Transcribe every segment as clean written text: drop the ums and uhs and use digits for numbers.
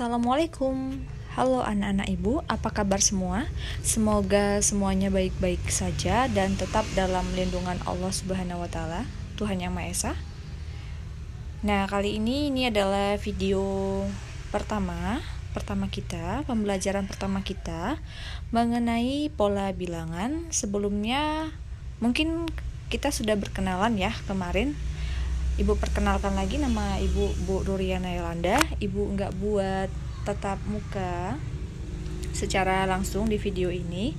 Assalamualaikum. Halo anak-anak ibu, apa kabar semua? Semoga semuanya baik-baik saja dan tetap dalam lindungan Allah Subhanahu wa taala, Tuhan Yang Maha Esa. Nah, kali ini adalah video pertama kita, pembelajaran pertama kita mengenai pola bilangan. Sebelumnya mungkin kita sudah berkenalan ya kemarin. Ibu perkenalkan lagi, nama Ibu Bu Ruriana Yolanda. Ibu nggak buat tatap muka secara langsung di video ini.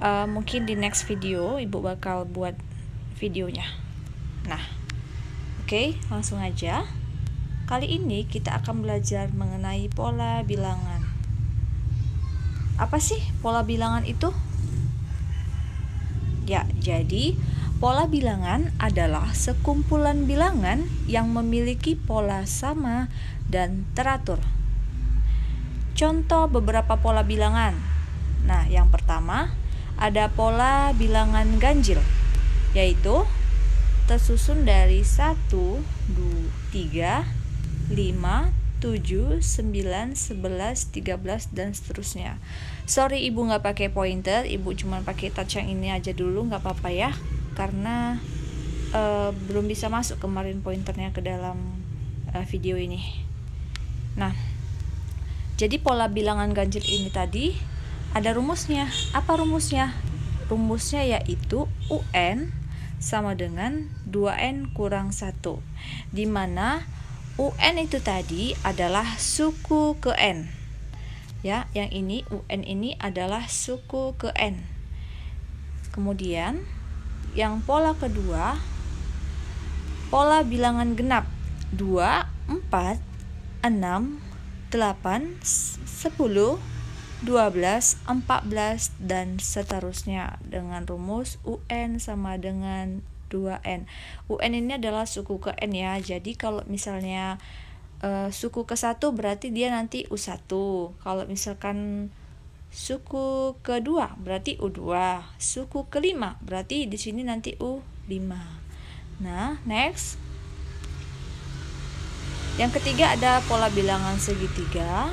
Mungkin di next video Ibu bakal buat videonya. Nah, oke, langsung aja. Kali ini kita akan belajar mengenai pola bilangan. Apa sih pola bilangan itu? Ya, jadi pola bilangan adalah sekumpulan bilangan yang memiliki pola sama dan teratur. Contoh beberapa pola bilangan. Nah, yang pertama ada pola bilangan ganjil, yaitu tersusun dari 1, 2, 3, 5, 7, 9, 11, 13, dan seterusnya. Sorry ibu nggak pakai pointer, ibu cuma pakai touch yang ini aja dulu, nggak apa-apa ya, karena belum bisa masuk kemarin pointernya ke dalam video ini. Nah, jadi pola bilangan ganjil ini tadi ada rumusnya. Apa rumusnya? Rumusnya yaitu UN sama dengan 2N kurang 1, di mana UN itu tadi adalah suku ke N. Ya, yang ini UN ini adalah suku ke N. Kemudian yang pola kedua, pola bilangan genap 2, 4, 6, 8, 10, 12, 14, dan seterusnya dengan rumus UN sama dengan 2N. UN ini adalah suku ke N ya. Jadi kalau misalnya suku ke 1 berarti dia nanti U1. Kalau misalkan suku kedua berarti U2, suku kelima berarti di sini nanti U5. Nah, next. Yang ketiga ada pola bilangan segitiga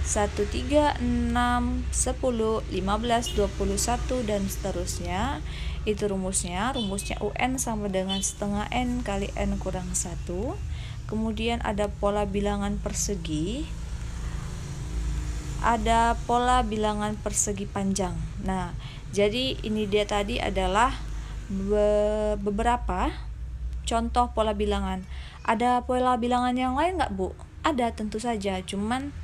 1, 3, 6, 10, 15, 21, dan seterusnya. Itu rumusnya UN sama dengan setengah N kali N kurang 1. Kemudian ada pola bilangan persegi, ada pola bilangan persegi panjang. Nah, jadi ini dia tadi adalah beberapa contoh pola bilangan. Ada pola bilangan yang lain nggak, Bu? Ada, tentu saja, cuman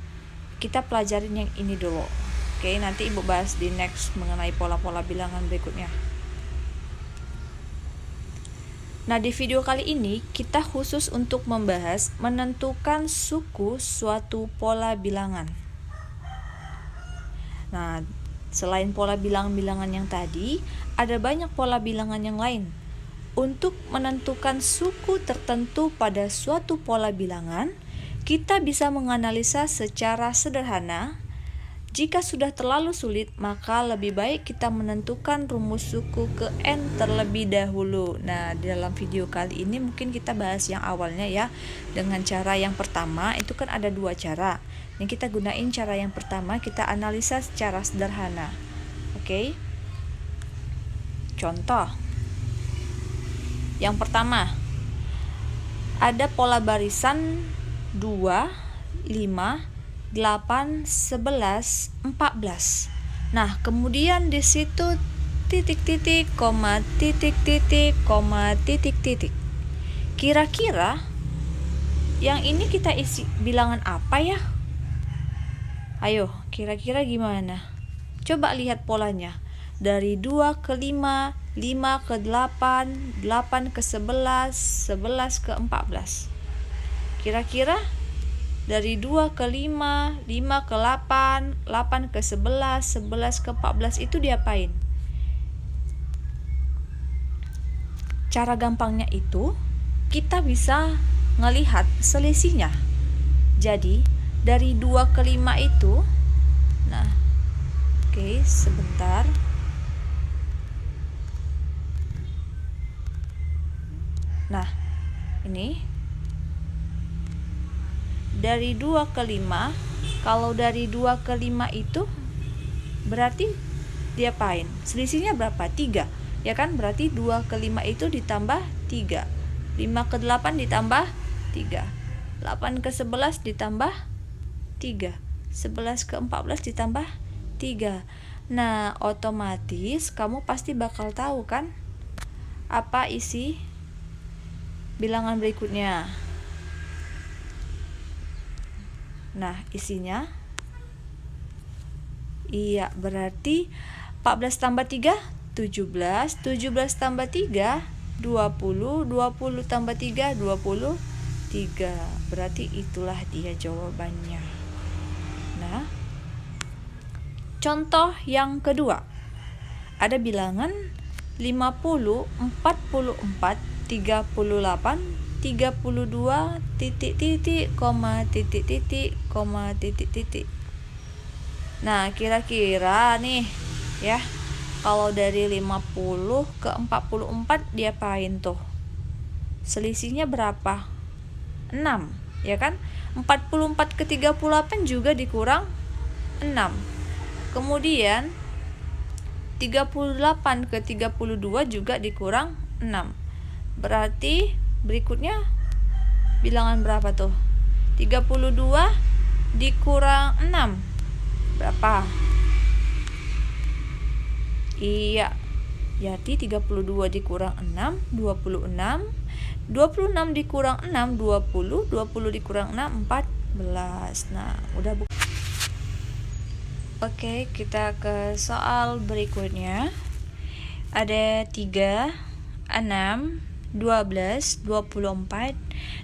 kita pelajarin yang ini dulu. Oke, nanti Ibu bahas di next mengenai pola-pola bilangan berikutnya. Nah, di video kali ini kita khusus untuk membahas menentukan suku suatu pola bilangan. Nah, selain pola bilangan-bilangan yang tadi, ada banyak pola bilangan yang lain. Untuk menentukan suku tertentu pada suatu pola bilangan, kita bisa menganalisa secara sederhana. Jika sudah terlalu sulit, maka lebih baik kita menentukan rumus suku ke N terlebih dahulu. Nah, di dalam video kali ini mungkin kita bahas yang awalnya ya. Dengan cara yang pertama, itu kan ada dua cara. Yang kita gunain cara yang pertama, kita analisa secara sederhana. Oke. Contoh. Yang pertama, ada pola barisan 2, 5, 8, 11, 14. Nah, kemudian di situ titik-titik, koma, titik-titik, koma, titik-titik. Kira-kira yang ini kita isi bilangan apa ya? Ayo, kira-kira gimana? Coba lihat polanya. Dari 2 ke 5, 5 ke 8, 8 ke 11, 11 ke 14. Kira-kira dari 2 ke 5, 5 ke 8, 8 ke 11, 11 ke 14 itu diapain? Cara gampangnya itu kita bisa ngelihat selisihnya. Jadi dari 2 ke 5 itu, nah, oke, sebentar. Nah, ini dari 2 ke 5 Kalau dari 2 ke 5 itu berarti diapain? Selisihnya berapa? 3. Ya kan? Berarti 2 ke 5 itu ditambah 3. 5 ke 8 ditambah 3. 8 ke 11 ditambah 3. 11 ke 14 ditambah 3. Nah, otomatis kamu pasti bakal tahu kan apa isi bilangan berikutnya. Nah, isinya iya, berarti 14 tambah 3 17, 17 tambah 3 20, 20 tambah 3 23. Berarti itulah dia jawabannya. Nah, contoh yang kedua. Ada bilangan 50, 44, 38, 32, titik titik, koma titik titik, koma titik titik. Nah, kira-kira nih ya, kalau dari 50 ke 44 diapain tuh? Selisihnya berapa? 6, ya kan? 44 ke 38 juga dikurang 6. Kemudian 38 ke 32 juga dikurang 6. Berarti berikutnya bilangan berapa tuh? 32 dikurang 6 berapa? Iya, jadi 32 dikurang 6 26. 26 dikurang 6 20. 20 dikurang 6 14. Nah, udah Oke, kita ke soal berikutnya. Ada 3, 6, 12, 24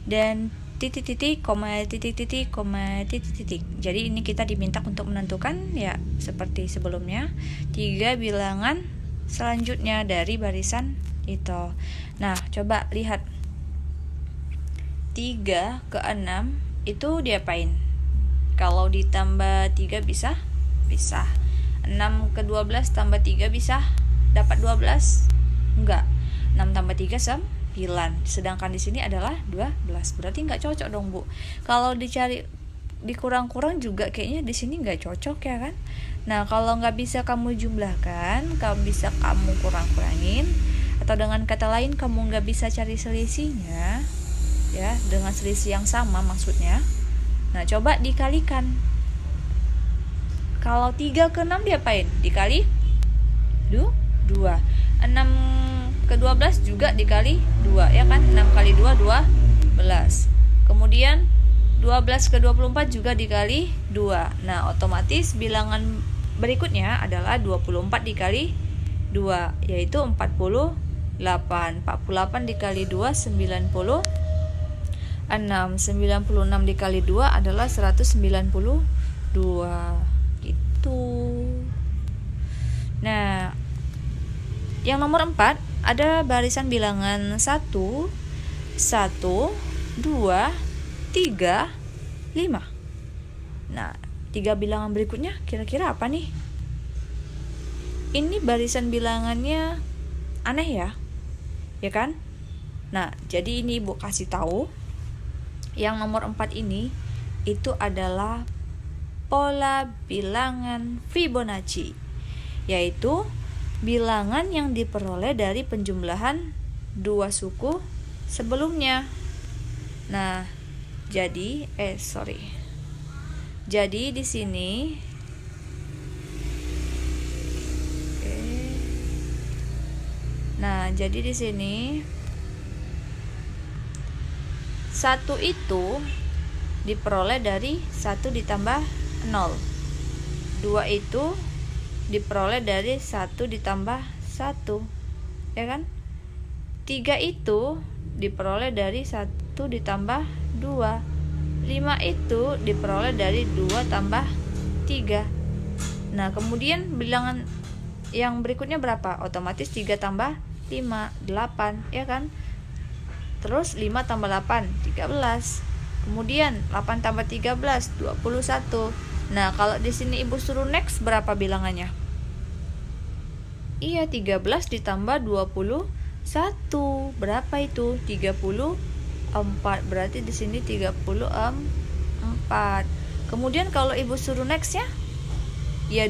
dan titik titik, koma titik titik, koma titik titik. Jadi ini kita diminta untuk menentukan ya seperti sebelumnya 3 bilangan selanjutnya dari barisan itu. Nah, coba lihat 3 ke 6 itu diapain? Kalau ditambah 3 bisa? Bisa. 6 ke 12 tambah 3 bisa dapat 12? Enggak. 6 tambah 3 9. Sedangkan di sini adalah 12. Berarti enggak cocok dong, Bu. Kalau dicari dikurang-kurang juga kayaknya di sini enggak cocok ya kan? Nah, kalau enggak bisa kamu jumlahkan, kamu bisa kamu kurang-kurangin, atau dengan kata lain kamu enggak bisa cari selisihnya ya, dengan selisih yang sama maksudnya. Nah, coba dikalikan. Kalau 3 ke 6 diapain? Dikali 2. 6 ke 12 juga dikali 2 ya kan? 6 kali 2 12. Kemudian 12 ke 24 juga dikali 2. Nah, otomatis bilangan berikutnya adalah 24 dikali 2, yaitu 48. 48 dikali 2 96. 96 dikali 2 adalah 192. Gitu. Nah, yang nomor 4 ada barisan bilangan 1 1 2 3 5. Nah, 3 bilangan berikutnya kira-kira apa nih? Ini barisan bilangannya aneh ya. Ya kan? Nah, jadi ini Ibu kasih tahu yang nomor 4 ini itu adalah pola bilangan Fibonacci, yaitu bilangan yang diperoleh dari penjumlahan 2 suku sebelumnya. Nah, jadi di sini Nah, jadi di sini 1 itu diperoleh dari 1 ditambah 0. 2 itu diperoleh dari 1 ditambah 1. Ya kan? 3 itu diperoleh dari 1 ditambah 2. 5 itu diperoleh dari 2 tambah 3. Nah, kemudian bilangan yang berikutnya berapa? Otomatis 3 tambah 5, 8, ya kan? Terus 5 tambah 8, 13. Kemudian 8 tambah 13, 21. Nah, kalau di sini Ibu suruh next berapa bilangannya? Iya, 13 ditambah 21. Berapa itu? 34. Berarti di sini 34. Kemudian kalau ibu suruh next ya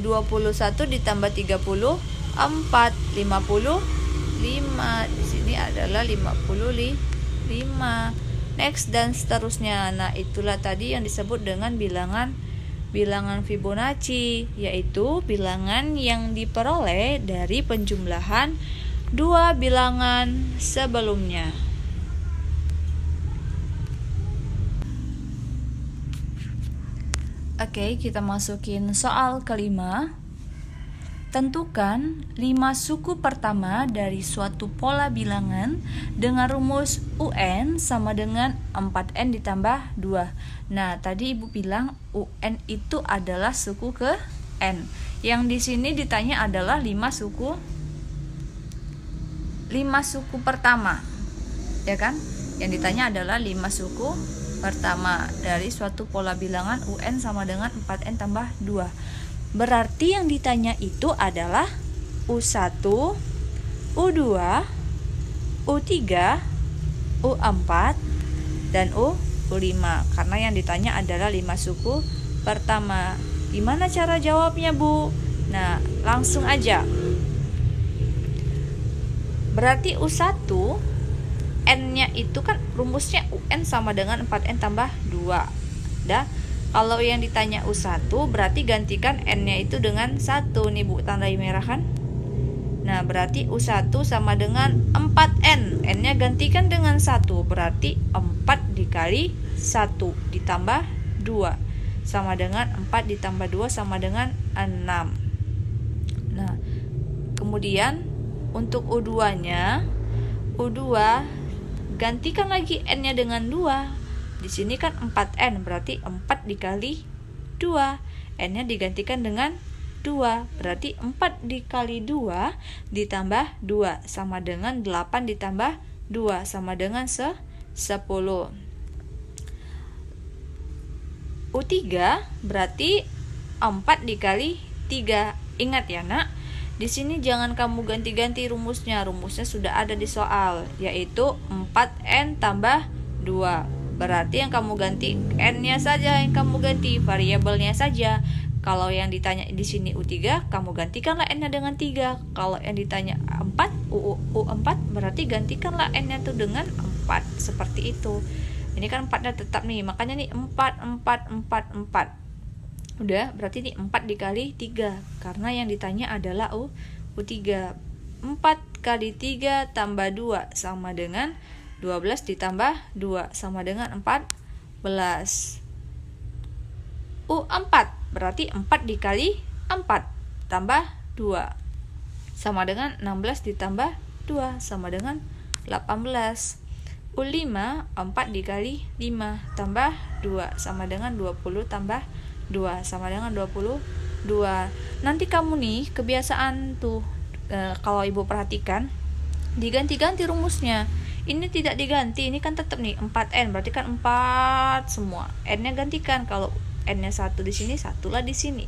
21 ditambah 34, 55. Di sini adalah 55. Next dan seterusnya. Nah, itulah tadi yang disebut dengan bilangan Fibonacci, yaitu bilangan yang diperoleh dari penjumlahan dua bilangan sebelumnya. Oke, kita masukin soal kelima. Tentukan 5 suku pertama dari suatu pola bilangan dengan rumus UN sama dengan 4N ditambah 2. Nah, tadi Ibu bilang UN itu adalah suku ke N. Yang di sini ditanya adalah 5 suku pertama. Ya kan? Yang ditanya adalah 5 suku pertama dari suatu pola bilangan UN sama dengan 4N tambah 2. Berarti yang ditanya itu adalah U1, U2, U3, U4, dan U5. Karena yang ditanya adalah 5 suku pertama. Gimana cara jawabnya, Bu? Nah, langsung aja. Berarti U1, N-nya itu kan rumusnya UN sama dengan 4N tambah 2. Kalau yang ditanya U1 berarti gantikan N-nya itu dengan 1 nih Bu, tandai merah kan. Nah, berarti U1 sama dengan 4N. N-nya gantikan dengan 1, berarti 4 dikali 1 ditambah 2 sama dengan 4 ditambah 2 sama dengan 6. Nah, kemudian untuk U2-nya, U2 gantikan lagi N-nya dengan 2. Di sini kan 4N, berarti 4 dikali 2. N-nya digantikan dengan 2, berarti 4 dikali 2 ditambah 2 sama dengan 8 ditambah 2 sama dengan 10. U3 berarti 4 dikali 3. Ingat ya, Nak. Di sini jangan kamu ganti-ganti rumusnya. Rumusnya sudah ada di soal, yaitu 4N tambah 2. Berarti yang kamu ganti N-nya saja, yang kamu ganti variabelnya saja. Kalau yang ditanya di sini U3, kamu gantikanlah N-nya dengan 3. Kalau yang ditanya 4, U4, berarti gantikanlah N-nya itu dengan 4. Seperti itu. Ini kan 4-nya tetap nih, makanya nih 4. Udah, berarti ini 4 dikali 3. Karena yang ditanya adalah U3. 4 kali 3 tambah 2 sama dengan 12 ditambah 2 sama dengan 14. U4 berarti 4 dikali 4 tambah 2 sama dengan 16 ditambah 2 sama dengan 18. U5 4 dikali 5 tambah 2 sama dengan 20 tambah 2 sama dengan 22. Nanti kamu nih kebiasaan tuh kalau Ibu perhatikan diganti-ganti rumusnya. Ini tidak diganti, ini kan tetap nih 4N, berarti kan 4 semua. N-nya gantikan, kalau N-nya 1 di sini, 1 lah di sini.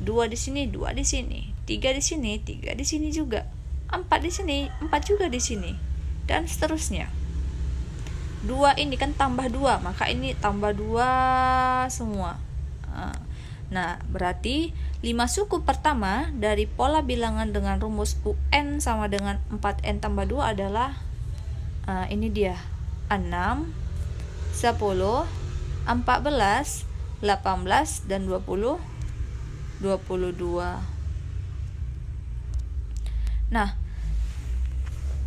2 di sini, 2 di sini. 3 di sini, 3 di sini juga. 4 di sini, 4 juga di sini. Dan seterusnya. 2 ini kan tambah 2, maka ini tambah 2 semua. Nah, berarti 5 suku pertama dari pola bilangan dengan rumus UN sama dengan 4N tambah 2 adalah ini dia 6, 10, 14, 18, dan 22. Nah,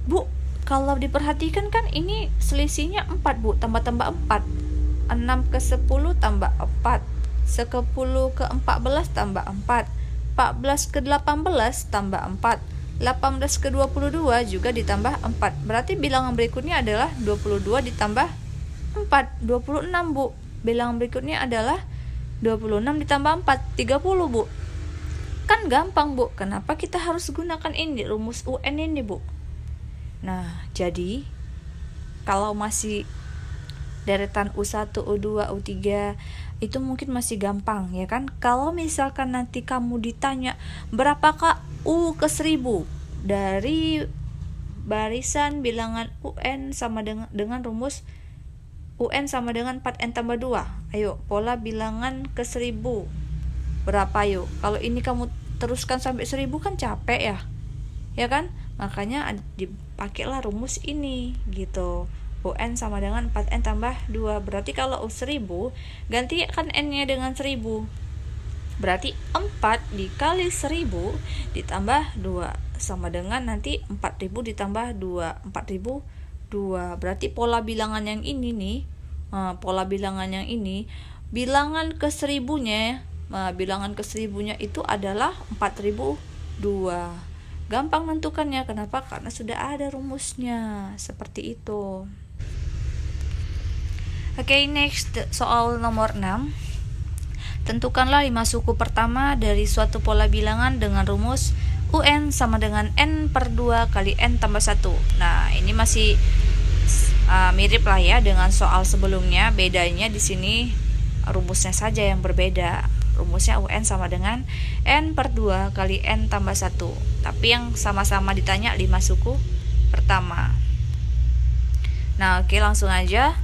Bu, kalau diperhatikan kan ini selisihnya 4, Bu, tambah-tambah 4. 6 ke 10 tambah 4, 10 ke 14 tambah 4, 14 ke 18 tambah 4, 18 ke 22 juga ditambah 4. Berarti bilangan berikutnya adalah 22 ditambah 4, 26, Bu. Bilangan berikutnya adalah 26 ditambah 4, 30, Bu. Kan gampang, Bu. Kenapa kita harus gunakan ini, rumus UN ini, Bu? Nah, jadi kalau masih deretan U1, U2, U3 itu mungkin masih gampang, ya kan? Kalau misalkan nanti kamu ditanya berapakah U ke 1000 dari barisan bilangan UN sama dengan rumus UN sama dengan 4N tambah 2. Ayo, pola bilangan ke 1000. Berapa yuk? Kalau ini kamu teruskan sampai 1000 kan capek ya. Ya kan? Makanya dipakailah rumus ini gitu. UN sama dengan 4N tambah 2. Berarti kalau 1000, gantikan N-nya dengan 1000. Berarti 4 dikali 1000 ditambah 2 sama dengan nanti 4000 ditambah 2. 4002. Berarti pola bilangan yang ini nih, pola bilangan yang ini, bilangan ke 1000-nya, bilangan ke 1000-nya itu adalah 4002. Gampang menentukannya. Kenapa? Karena sudah ada rumusnya. Seperti itu. Oke, next soal nomor 6. Tentukanlah 5 suku pertama dari suatu pola bilangan dengan rumus UN sama dengan N per 2 kali N tambah 1. Nah, ini masih mirip lah ya dengan soal sebelumnya. Bedanya di sini rumusnya saja yang berbeda. Rumusnya UN sama dengan N per 2 kali N tambah 1. Tapi yang sama-sama ditanya 5 suku pertama. Nah, oke, langsung aja.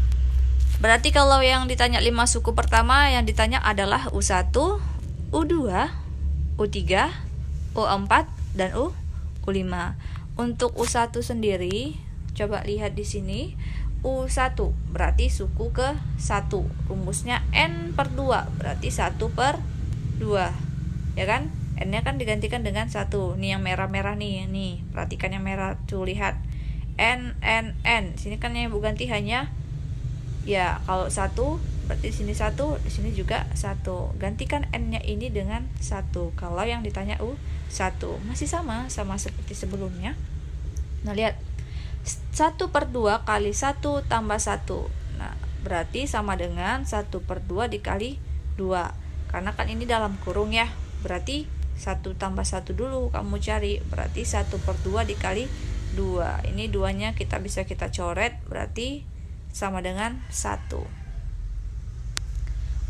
Berarti kalau yang ditanya 5 suku pertama, yang ditanya adalah U1, U2, U3, U4, dan U5. Untuk U1 sendiri, coba lihat di sini. U1 berarti suku ke 1. Rumusnya N per 2, berarti 1 per 2. Ya kan? N-nya kan digantikan dengan 1. Nih yang merah-merah nih. Perhatikan yang merah. Tuh, lihat. N. Sini kan yang Ibu ganti hanya, ya, kalau 1 berarti di sini 1, di sini juga 1. Gantikan N-nya ini dengan 1. Kalau yang ditanya U1 masih sama seperti sebelumnya. Nah, lihat. 1 per 2 kali 1 tambah 1. Nah, berarti sama dengan 1 per 2 dikali 2. Karena kan ini dalam kurung ya. Berarti 1 tambah 1 dulu kamu cari. Berarti 1 per 2 dikali 2. Ini 2-nya bisa kita coret. Berarti sama dengan 1.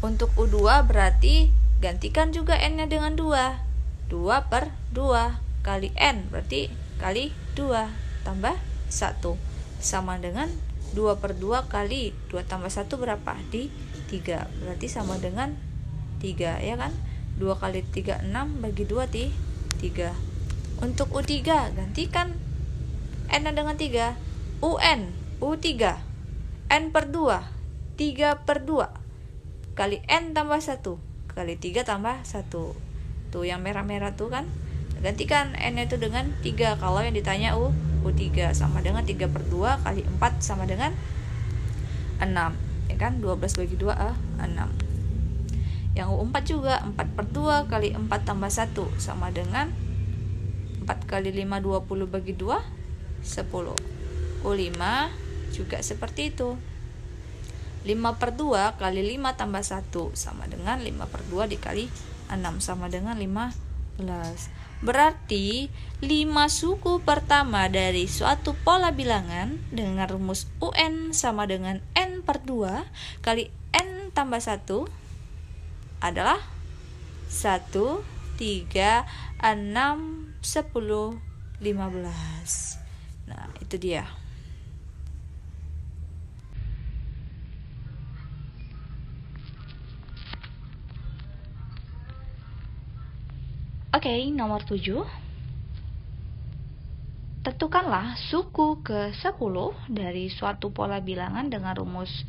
Untuk U2 berarti gantikan juga N-nya dengan 2. 2 per 2 kali N. Berarti kali 2 tambah 1 sama dengan 2 per 2 kali 2 tambah 1 berapa? Di 3. Berarti sama dengan 3, ya kan? 2 kali 3 6, bagi 2 3. Untuk U3 gantikan N dengan 3. UN U3 N per 2 3 per 2 kali N tambah 1 kali 3 tambah 1. Tuh yang merah-merah tuh kan. Gantikan N itu dengan 3. Kalau yang ditanya U3 sama dengan 3 per 2 kali 4 sama dengan 6. Ya kan? 12 bagi 2 6. Yang U4 juga 4 per 2 kali 4 tambah 1 sama dengan 4 kali 5 20 bagi 2 10. U5 juga seperti itu. 5 per 2 kali 5 tambah 1 sama dengan 5 per 2 dikali 6 sama dengan 15. Berarti 5 suku pertama dari suatu pola bilangan dengan rumus UN sama dengan N per 2 kali N tambah 1 adalah 1, 3, 6, 10, 15. Nah, itu dia. Oke, nomor 7. Tentukanlah suku ke-10 dari suatu pola bilangan dengan rumus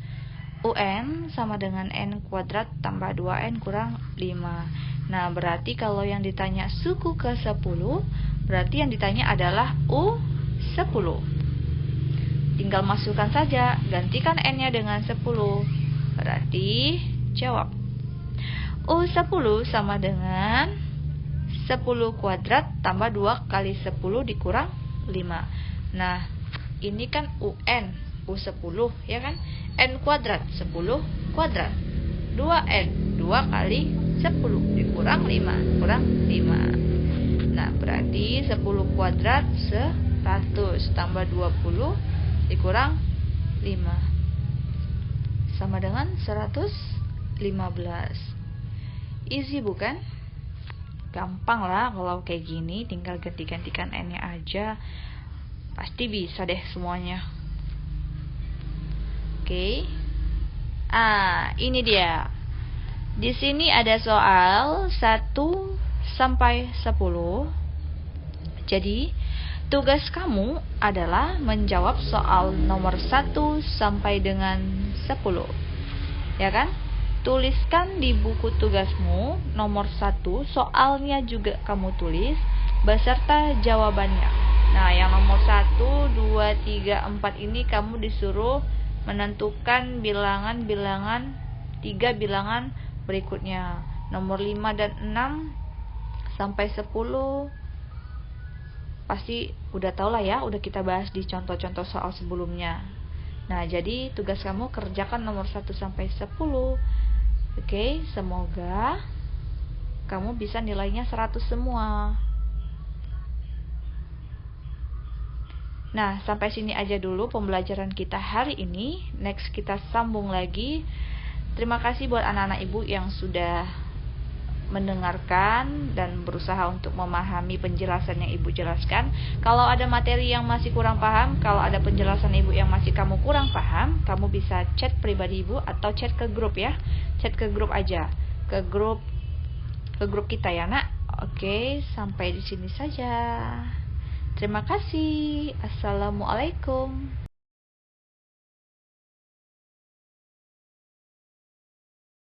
UN sama dengan N kuadrat tambah 2N kurang 5. Nah, berarti kalau yang ditanya suku ke-10, berarti yang ditanya adalah U10. Tinggal masukkan saja, gantikan N-nya dengan 10. Berarti jawab. U10 sama dengan 10 kuadrat tambah 2 kali 10 dikurang 5. Nah, ini kan UN, U10 ya kan? N kuadrat, 10 kuadrat. 2N, 2 kali 10 dikurang 5, kurang 5. Nah, berarti 10 kuadrat 100 tambah 20 dikurang 5 sama dengan 115. Easy bukan? Gampang lah kalau kayak gini, tinggal ganti-gantikan N-nya aja. Pasti bisa deh semuanya. Oke. Ini dia. Di sini ada soal 1 sampai 10. Jadi, tugas kamu adalah menjawab soal nomor 1 sampai dengan 10. Ya kan? Tuliskan di buku tugasmu nomor 1, soalnya juga kamu tulis beserta jawabannya. Nah, yang nomor 1, 2, 3, 4 ini kamu disuruh menentukan bilangan-bilangan 3 bilangan berikutnya. Nomor 5 dan 6 sampai 10 pasti udah tau lah ya, udah kita bahas di contoh-contoh soal sebelumnya. Nah, jadi tugas kamu kerjakan nomor 1 sampai 10. Oke, semoga kamu bisa nilainya 100 semua. Nah, sampai sini aja dulu pembelajaran kita hari ini. Next kita sambung lagi. Terima kasih buat anak-anak ibu yang sudah mendengarkan dan berusaha untuk memahami penjelasan yang ibu jelaskan. Kalau ada materi yang masih kurang paham, kalau ada penjelasan ibu yang masih kamu kurang paham, kamu bisa chat pribadi ibu atau chat ke grup ya. Chat ke grup aja. Ke grup kita ya, Nak. Oke, sampai di sini saja. Terima kasih. Assalamualaikum.